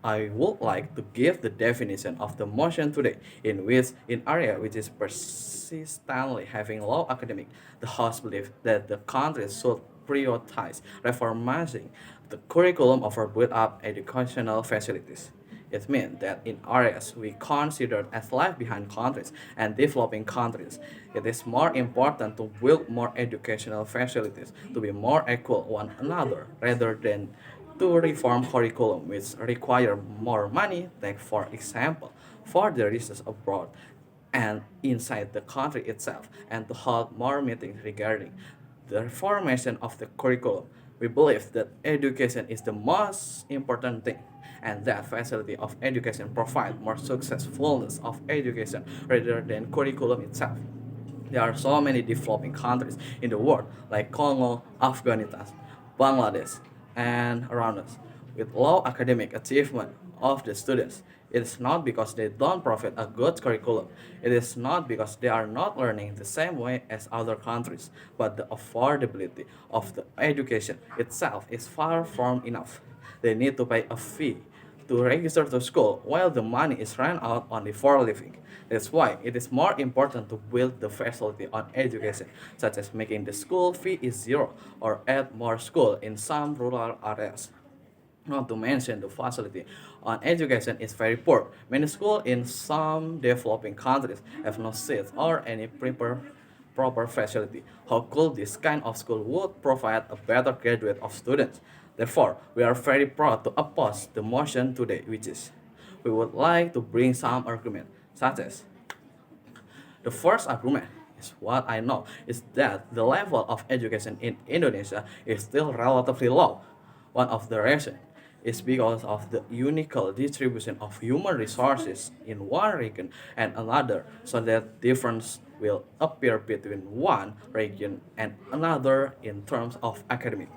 I would like to give the definition of the motion today, in which in area which is persistently having low academic, the host believe that the country should prioritize reforming the curriculum over build up educational facilities. It means that in areas we consider as life behind countries and developing countries, it is more important to build more educational facilities to be more equal one another rather than to reform curriculum which require more money, take for example, for the research abroad and inside the country itself, and to hold more meetings regarding the reformation of the curriculum. We believe that education is the most important thing and that facility of education provide more successfulness of education rather than curriculum itself. There are so many developing countries in the world like Congo, Afghanistan, Bangladesh, and around us with low academic achievement of the students. It is not because they don't provide a good curriculum. It is not because they are not learning the same way as other countries, but the affordability of the education itself is far from enough. They need to pay a fee to register to school while the money is run out only for living. That's why it is more important to build the facility on education, such as making the school fee is zero or add more school in some rural areas. Not to mention the facility on education is very poor. Many schools in some developing countries have no seats or any proper facility. How could this kind of school would provide a better graduate of students? Therefore, we are very proud to oppose the motion today, which is we would like to bring some argument, such as the first argument is what I know is that the level of education in Indonesia is still relatively low. One of the reasons is because of the unequal distribution of human resources in one region and another, so that difference will appear between one region and another in terms of academic.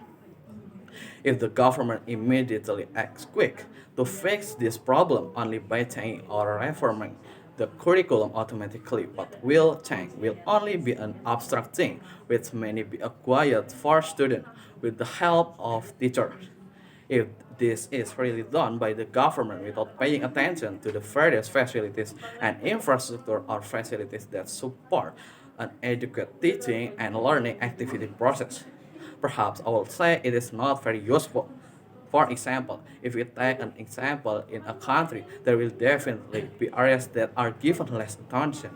If the government immediately acts quick to fix this problem only by changing or reforming the curriculum automatically, what will change will only be an abstract thing which may be acquired for students with the help of teachers. If this is really done by the government without paying attention to the various facilities and infrastructure or facilities that support an adequate teaching and learning activity process, perhaps I will say it is not very useful. For example, if we take an example in a country, there will definitely be areas that are given less attention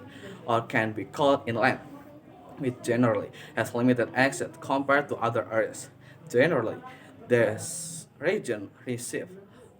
or can be called inland, which generally has limited access compared to other areas. Generally, this region receive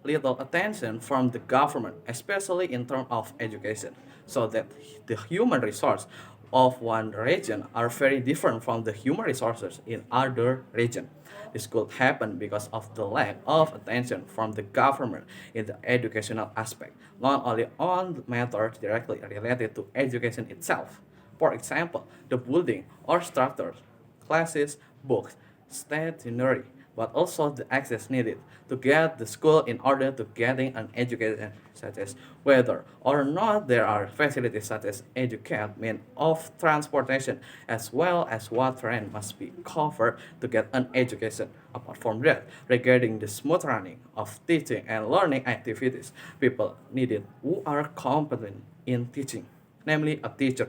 little attention from the government, especially in terms of education, so that the human resource of one region are very different from the human resources in other region. This could happen because of the lack of attention from the government in the educational aspect, not only on matters directly related to education itself. For example, the building or structures, classes, books, stationery, but also the access needed to get the school in order to getting an education, such as whether or not there are facilities such as educate mean of transportation as well as what rent must be covered to get an education. Apart from that, regarding the smooth running of teaching and learning activities, people needed who are competent in teaching, namely a teacher.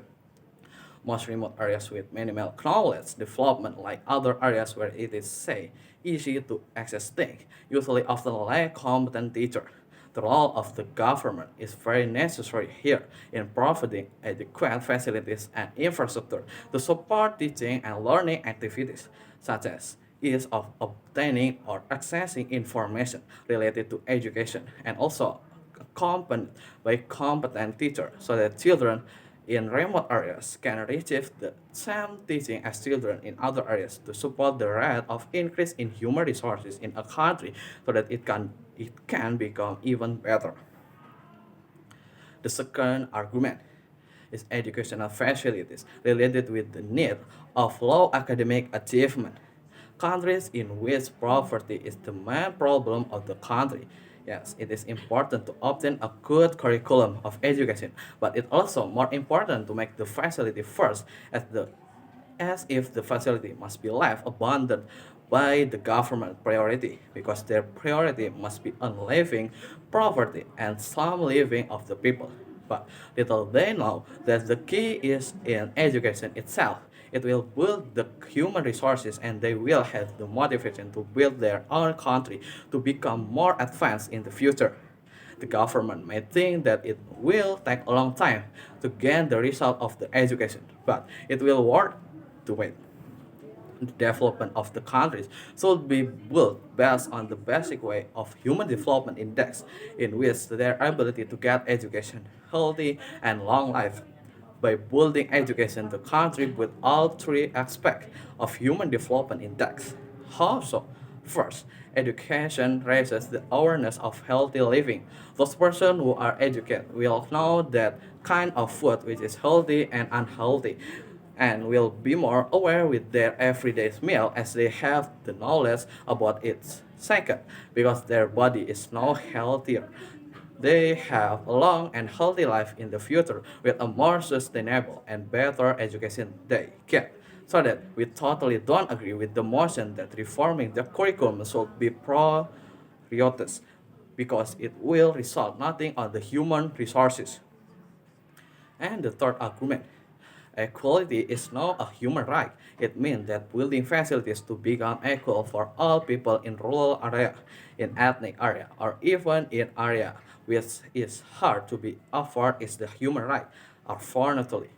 Most remote areas with minimal knowledge development, like other areas where it is, say, easy to access things, usually often lack competent teachers. The role of the government is very necessary here in providing adequate facilities and infrastructure to support teaching and learning activities, such as ease of obtaining or accessing information related to education, and also accompanied by competent teachers so that children in remote areas can receive the same teaching as children in other areas to support the rate of increase in human resources in a country so that it can become even better. The second argument is educational facilities related with the need of low academic achievement. Countries in which poverty is the main problem of the country. Yes, it is important to obtain a good curriculum of education, but it's also more important to make the facility first as if the facility must be left abandoned by the government priority because their priority must be on living, property, and some living of the people. But little they know that the key is in education itself. It will build the human resources and they will have the motivation to build their own country to become more advanced in the future. The government may think that it will take a long time to gain the result of the education, but it will worth to wait. The development of the countries should be built based on the basic way of human development index, in which their ability to get education, healthy, and long life. By building education, the country with all three aspects of human development index. How so? First, education raises the awareness of healthy living. Those persons who are educated will know that kind of food which is healthy and unhealthy and will be more aware with their everyday meal as they have the knowledge about its second because their body is now healthier. They have a long and healthy life in the future with a more sustainable and better education they get. So that we totally don't agree with the motion that reforming the curriculum should be prioritized because it will result nothing on the human resources. And the third argument, equality is now a human right. It means that building facilities to become equal for all people in rural area, in ethnic area, or even in area which is hard to be afforded is the human right. Unfortunately,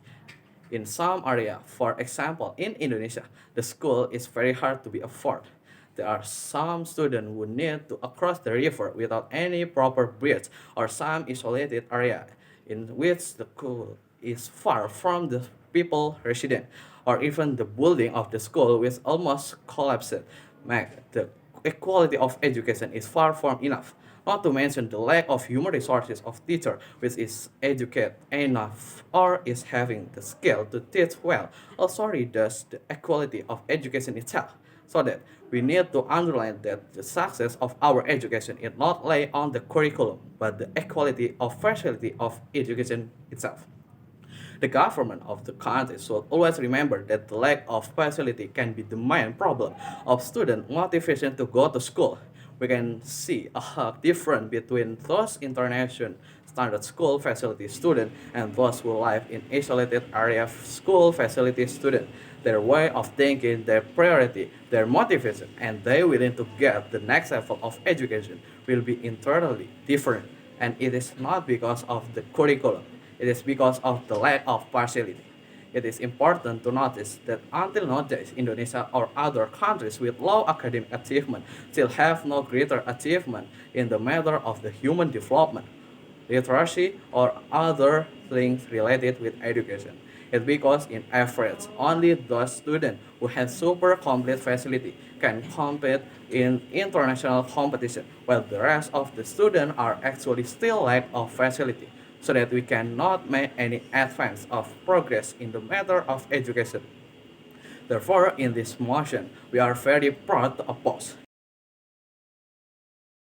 in some area, for example, in Indonesia, the school is very hard to be afforded. There are some students who need to cross the river without any proper bridge or some isolated area in which the school is far from the people resident or even the building of the school which almost collapsed. Make the equality of education is far from enough. Not to mention the lack of human resources of teacher which is educated enough or is having the skill to teach well also reduces the equality of education itself. So that we need to underline that the success of our education is not lay on the curriculum, but the equality of facility of education itself. The government of the country should always remember that the lack of facility can be the main problem of student motivation to go to school. We can see a hug difference between those international standard school facility students and those who live in isolated area school facility students. Their way of thinking, their priority, their motivation, and they willing to get the next level of education will be entirely different. And it is not because of the curriculum, it is because of the lack of facility. It is important to notice that until nowadays, Indonesia or other countries with low academic achievement still have no greater achievement in the matter of the human development, literacy, or other things related with education. It's because in average, only those students who have super complete facility can compete in international competition, while the rest of the students are actually still lack of facility, so that we cannot make any advance of progress in the matter of education. Therefore, in this motion, we are very proud to oppose.